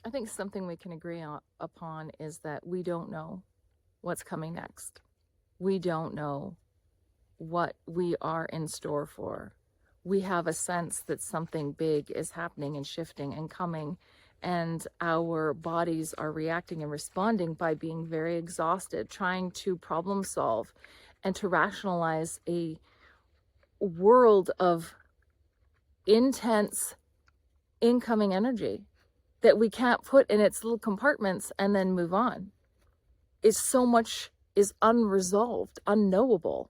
I think something we can agree upon is that we don't know what's coming next. We don't know what we are in store for. We have a sense that something big is happening and shifting and coming, and our bodies are reacting and responding by being very exhausted, trying to problem solve and to rationalize a world of intense incoming energy that we can't put in its little compartments and then move on. Is so much is unresolved, unknowable.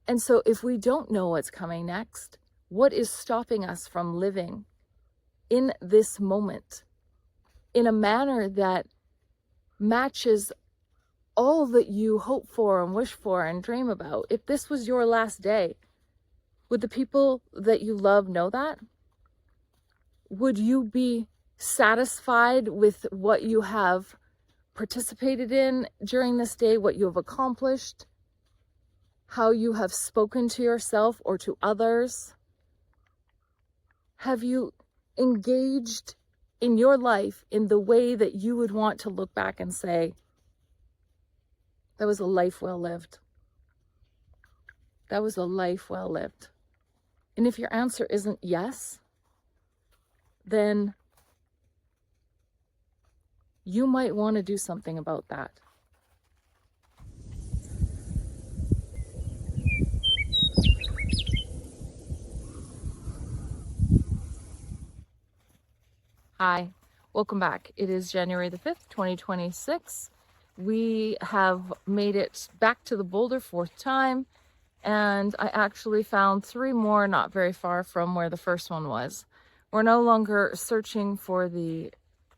And so if we don't know what's coming next, what is stopping us from living in this moment in a manner that matches all that you hope for and wish for and dream about? If this was your last day, would the people that you love know that? Would you be satisfied with what you have participated in during this day, what you have accomplished, how you have spoken to yourself or to others? Have you engaged in your life in the way that you would want to look back and say, that was a life well lived? That was a life well lived. And if your answer isn't yes, then you might want to do something about that. Hi, welcome back. It is January the 5th, 2026. We have made it back to the Boulder 4th time, and I actually found 3 more not very far from where the first one was. We're no longer searching for the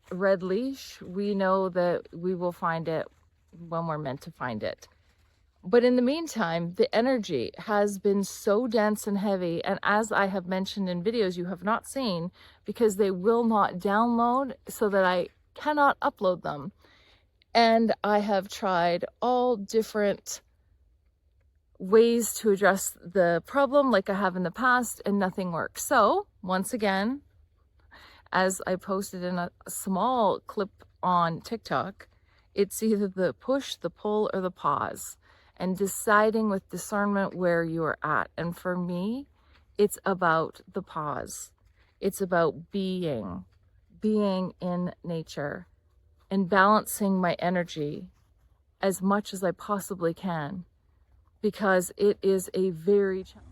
red leash. We know that we will find it when we're meant to find it. But in the meantime, the energy has been so dense and heavy. And as I have mentioned in videos you have not seen, because they will not download so that I cannot upload them. And I have tried all different ways to address the problem like I have in the past, and nothing works. So once again, as I posted in a small clip on TikTok, it's either the push, the pull, or the pause, and deciding with discernment where you are at. And for me, it's about the pause. It's about being in nature and balancing my energy as much as I possibly can, because it is a very challenging.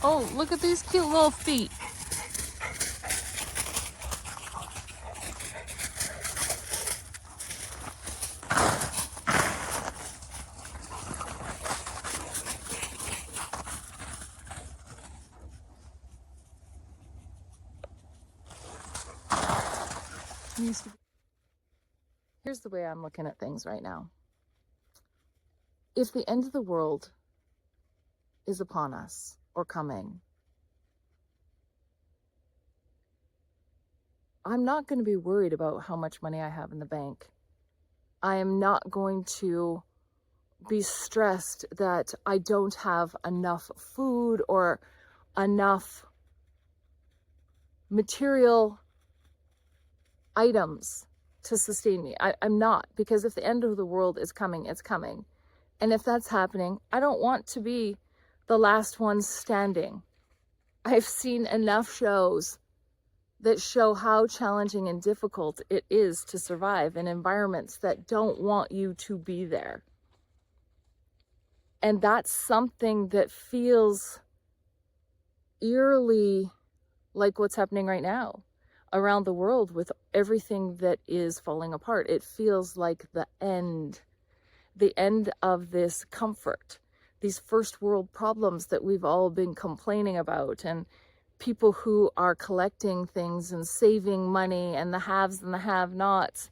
Oh, look at these cute little feet. Here's the way I'm looking at things right now. If the end of the world is upon us or coming, I'm not going to be worried about how much money I have in the bank. I am not going to be stressed that I don't have enough food or enough material items to sustain me. I'm not, because if the end of the world is coming, it's coming. And if that's happening, I don't want to be the last one standing. I've seen enough shows that show how challenging and difficult it is to survive in environments that don't want you to be there. And that's something that feels eerily like what's happening right now around the world with everything that is falling apart. It feels like the end of this comfort, these first world problems that we've all been complaining about, and people who are collecting things and saving money, and the haves and the have-nots.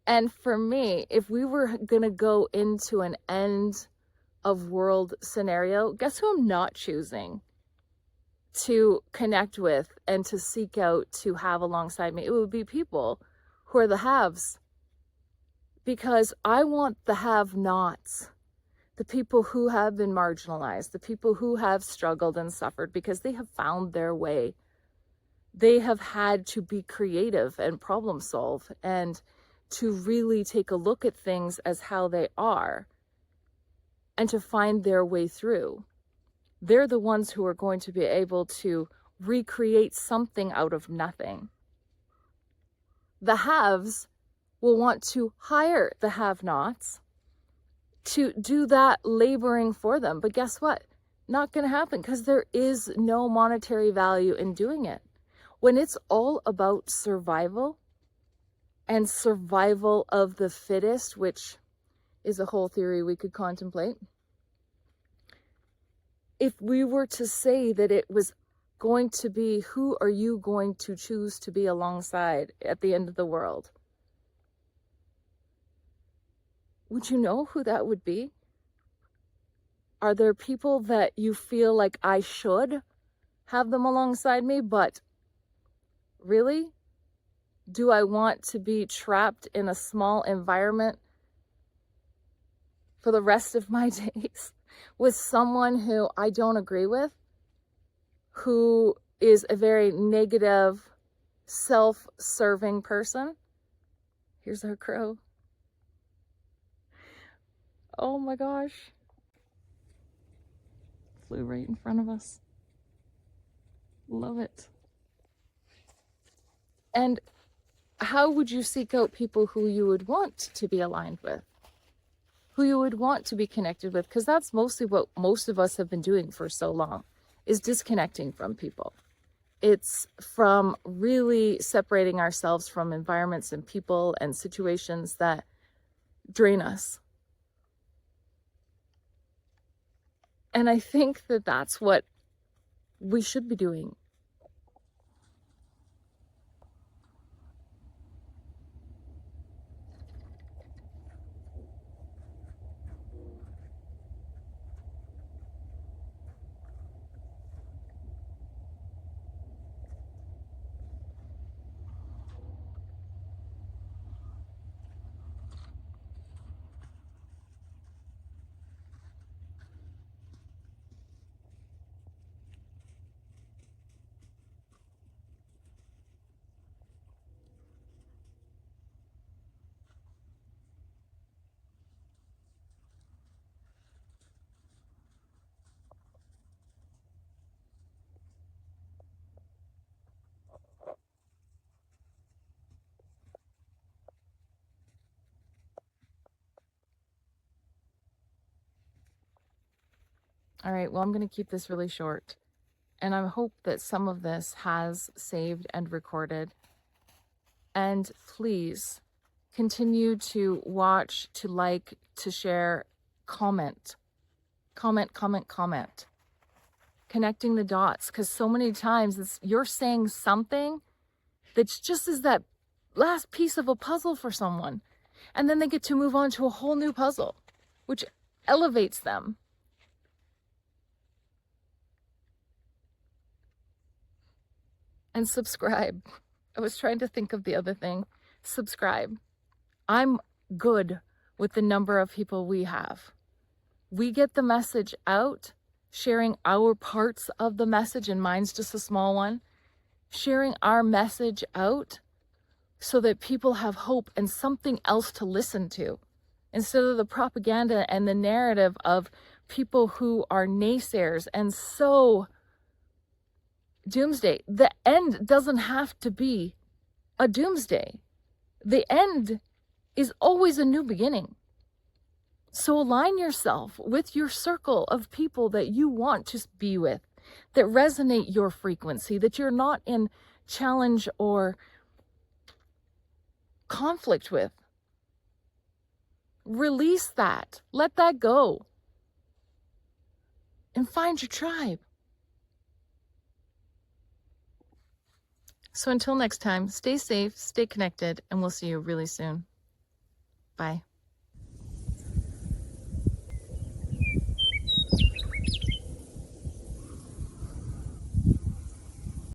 And for me, if we were going to go into an end of world scenario, guess who I'm not choosing to connect with and to seek out to have alongside me? It would be people who are the haves, because I want the have-nots, the people who have been marginalized, the people who have struggled and suffered because they have found their way. They have had to be creative and problem solve and to really take a look at things as how they are and to find their way through. They're the ones who are going to be able to recreate something out of nothing. The haves will want to hire the have-nots to do that laboring for them. But guess what? Not going to happen, because there is no monetary value in doing it. When it's all about survival and survival of the fittest, which is a whole theory we could contemplate. If we were to say that it was going to be, who are you going to choose to be alongside at the end of the world? Would you know who that would be? Are there people that you feel like I should have them alongside me, but really? Do I want to be trapped in a small environment for the rest of my days with someone who I don't agree with, who is a very negative, self-serving person? Here's our crow. Oh my gosh. Flew right in front of us. Love it. And how would you seek out people who you would want to be aligned with? Who you would want to be connected with? Because that's mostly what most of us have been doing for so long, is disconnecting from people. It's from really separating ourselves from environments and people and situations that drain us. And I think that that's what we should be doing. All right, well, I'm going to keep this really short. And I hope that some of this has saved and recorded. And please continue to watch, to like, to share, comment. Connecting the dots, because so many times you're saying something that's just as that last piece of a puzzle for someone. And then they get to move on to a whole new puzzle, which elevates them. And subscribe. I was trying to think of the other thing. Subscribe. I'm good with the number of people we have. We get the message out sharing our parts of the message, and mine's just a small one, sharing our message out so that people have hope and something else to listen to, instead of the propaganda and the narrative of people who are naysayers and so doomsday. The end doesn't have to be a doomsday. The end is always a new beginning. So align yourself with your circle of people that you want to be with, that resonate your frequency, that you're not in challenge or conflict with. Release that. Let that go. And find your tribe. So until next time, stay safe, stay connected, and we'll see you really soon. Bye.